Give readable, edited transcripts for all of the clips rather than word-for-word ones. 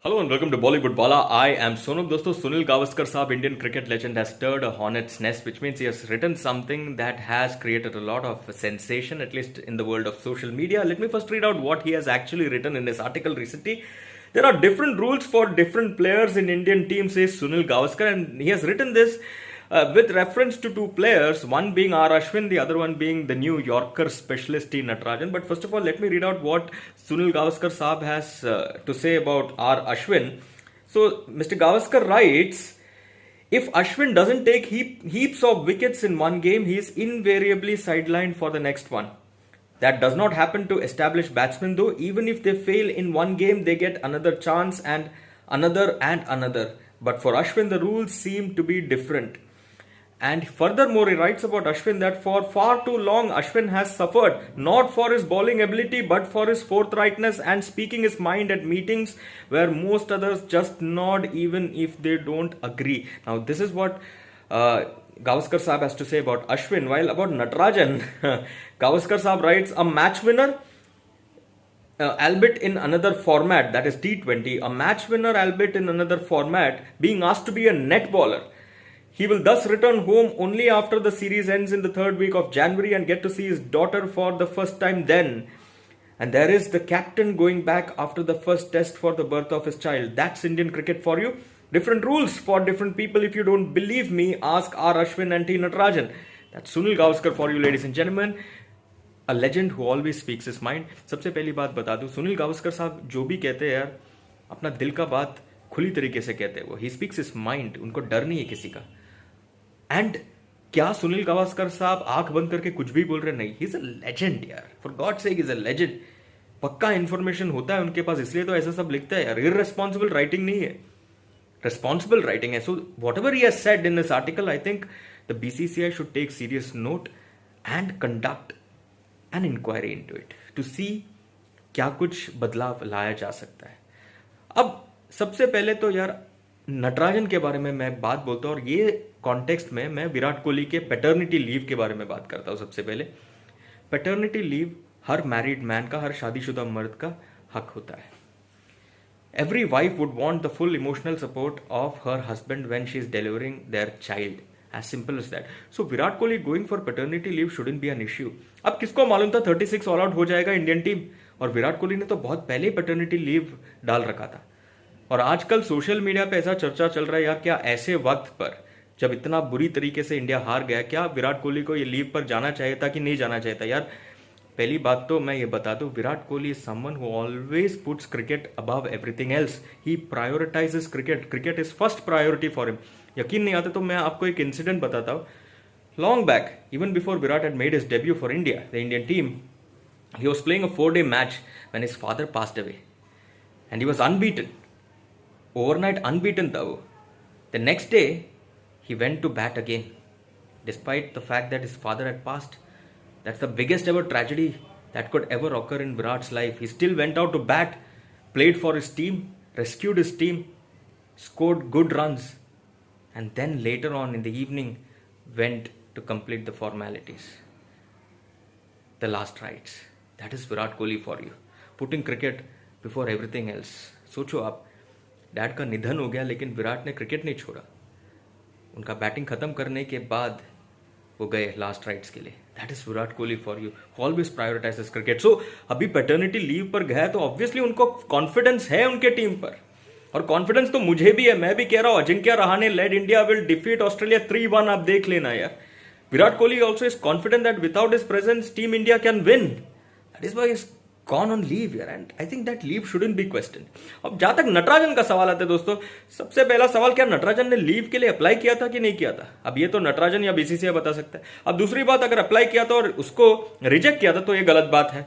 Hello and welcome to Bollywood Wala. I am Sonam. दोस्तों सुनील गावस्कर साहब Indian cricket legend has stirred a hornet's nest, which means he has written something that has created a lot of sensation, at least in the world of social media. Let me first read out what he has actually written in his article recently. There are different rules for different players in Indian teams, says Sunil Gavaskar, and he has written this with reference to two players, one being R. Ashwin, the other one being the New Yorker specialist T. Natarajan. But first of all, let me read out what Sunil Gavaskar Saab has to say about R. Ashwin. So, Mr. Gavaskar writes, if Ashwin doesn't take heaps of wickets in one game, he is invariably sidelined for the next one. That does not happen to established batsmen though. Even if they fail in one game, they get another chance and another and another. But for Ashwin, the rules seem to be different. And furthermore, he writes about Ashwin that for far too long, Ashwin has suffered not for his bowling ability but for his forthrightness and speaking his mind at meetings where most others just nod even if they don't agree. Now, this is what Gavaskar Saab has to say about Ashwin. While about Natarajan, Gavaskar Saab writes, a match winner, albeit in another format, that is T20, a match winner, albeit in another format, being asked to be a net bowler. He will thus return home only after the series ends in the third week of January and get to see his daughter for the first time then. And there is the captain going back after the first test for the birth of his child. That's Indian cricket for you. Different rules for different people. If you don't believe me, ask R. Ashwin and T. Natarajan. That's Sunil Gavaskar for you, ladies and gentlemen. A legend who always speaks his mind. सबसे पहली बात बता दूं, सुनील गावस्कर साहब जो भी कहते हैं यार, अपना दिल का बात खुली तरीके से कहते हैं वो. He speaks his mind. उनको डर नहीं है किसी का. एंड क्या सुनील गावस्कर साहब आंख बंद करके कुछ भी बोल रहे? नहीं, ही इज अ लेजेंड यार, for God sake is a legend. पक्का इंफॉर्मेशन होता है उनके पास, इसलिए तो ऐसा सब लिखता है यार. इररेस्पॉन्सिबल राइटिंग नहीं है, रेस्पॉन्सिबल राइटिंग है. So whatever he has said in this article, I think the BCCI should take serious note and conduct an inquiry into it to see क्या कुछ बदलाव लाया जा सकता है. अब सबसे पहले तो यार नटराजन के बारे में मैं बात बोलता हूं, और ये कॉन्टेक्स्ट में मैं विराट कोहली के पैटर्निटी लीव के बारे में बात करता हूं. सबसे पहले पैटर्निटी लीव हर मैरिड मैन का, हर शादीशुदा मर्द का हक होता है. Every wife would want the full emotional support of her husband when she is delivering their child, as simple as that. So Virat Kohli going for paternity leave shouldn't be an issue. अब किसको मालूम था 36 ऑल आउट हो जाएगा Indian team, और विराट कोहली ने तो बहुत पहले ही पैटर्निटी लीव डाल रखा था. और आजकल सोशल मीडिया पे ऐसा चर्चा चल रहा है यार, क्या ऐसे वक्त पर जब इतना बुरी तरीके से इंडिया हार गया, क्या विराट कोहली को ये लीव पर जाना चाहिए था कि नहीं जाना चाहिए था? यार पहली बात तो मैं ये बता दूं, Virat Kohli is someone who always puts cricket above everything else. He prioritises cricket. Cricket is first priority for him. यकीन नहीं आता तो मैं आपको एक इंसिडेंट बताता हूँ. Long back, even before Virat had made his debut for India, the Indian team, he was playing a 4-day match when his father passed away and he was unbeaten. Overnight unbeaten though. The next day, he went to bat again, despite the fact that his father had passed. That's the biggest ever tragedy that could ever occur in Virat's life. He still went out to bat, played for his team, rescued his team, scored good runs, and then later on in the evening went to complete the formalities. The last rites. That is Virat Kohli for you. Putting cricket before everything else. सोचो आप, dad का निधन हो गया लेकिन विराट ने cricket नहीं छोड़ा. उनका बैटिंग खत्म करने के बाद वो गए लास्ट राइट्स के लिए. That is Virat Kohli for you, always prioritises cricket. So अभी पैटर्निटी लीव पर गया तो ऑब्वियसली उनको कॉन्फिडेंस है उनके टीम पर, और कॉन्फिडेंस तो मुझे भी है. मैं भी कह रहा हूं Ajinkya Rahane led India will defeat Australia 3-1. आप देख लेना यार. Virat Kohli also is confident that without his presence team India can win. That is why gone on leave here, and I think that leave shouldn't be questioned. अब जहां तक नटराजन का सवाल आता है दोस्तों, सबसे पहला सवाल, क्या नटराजन ने लीव के लिए अप्लाई किया था कि नहीं किया था? अब ये तो नटराजन या बीसीसीआई बता सकता है. अब दूसरी बात, अगर अप्लाई किया था और उसको रिजेक्ट किया था तो ये गलत बात है,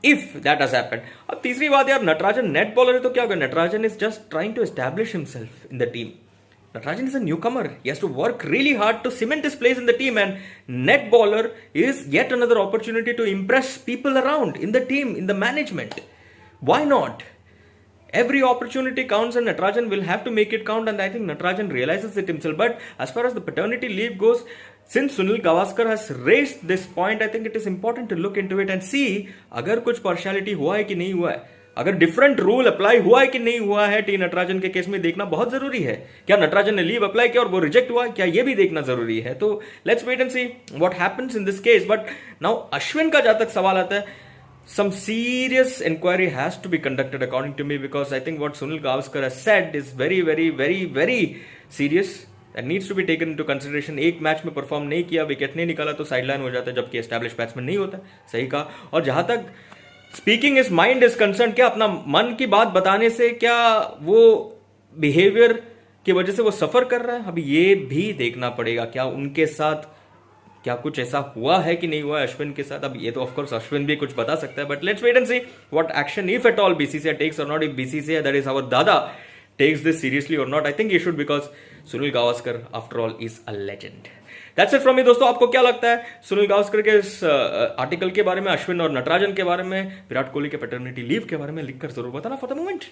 इफ दैट हैज हैपेंड. अब तीसरी बात यार, नटराजन नेट बॉलर है तो क्या होगा? Natarajan is just trying to establish himself in the team. Natarajan is a newcomer. He has to work really hard to cement his place in the team, and net bowler is yet another opportunity to impress people around in the team, in the management. Why not? Every opportunity counts and Natarajan will have to make it count, and I think Natarajan realizes it himself. But as far as the paternity leave goes, since Sunil Gavaskar has raised this point, I think it is important to look into it and see अगर कुछ partiality हुआ है कि नहीं हुआ है. अगर different rule apply हुआ है कि नहीं हुआ है टी नटराजन के केस में देखना बहुत जरूरी है। क्या नटराजन ने लीव अप्लाई किया और वो रिजेक्ट हुआ, क्या ये भी देखना जरूरी है। तो let's wait and see what happens in this case. But now Ashwin का जहां तक सवाल आता है, some serious inquiry has to be conducted according to me, because I think what Sunil Gavaskar has said is very very very very serious and needs to be taken into consideration. एक match में perform नहीं किया, wicket नहीं निकाला तो sideline हो जाता है, जबकि एस्टैब्लिश बैट्समैन नहीं होता। सही कहा। और जहां तक speaking is mind is concern, क्या अपना मन की बात बताने से क्या वो बिहेवियर की वजह से वो सफर कर रहा है, अभी ये भी देखना पड़ेगा। क्या उनके साथ क्या कुछ ऐसा हुआ है कि नहीं हुआ है अश्विन के साथ। अब ये तो ऑफकोर्स अश्विन भी कुछ बता सकता है, but let's wait and see what action if at all BCCI takes और not. If BCCI, that is our Dada, takes this seriously और नॉट, आई थिंक ये should, because Sunil Gavaskar after all is a legend. That's it from me दोस्तों। आपको क्या लगता है सुनील गावस्कर के इस आर्टिकल के बारे में, अश्विन और नटराजन के बारे में, विराट कोहली के पैटर्निटी लीव के बारे में, लिखकर जरूर बताना फॉर द मोमेंट।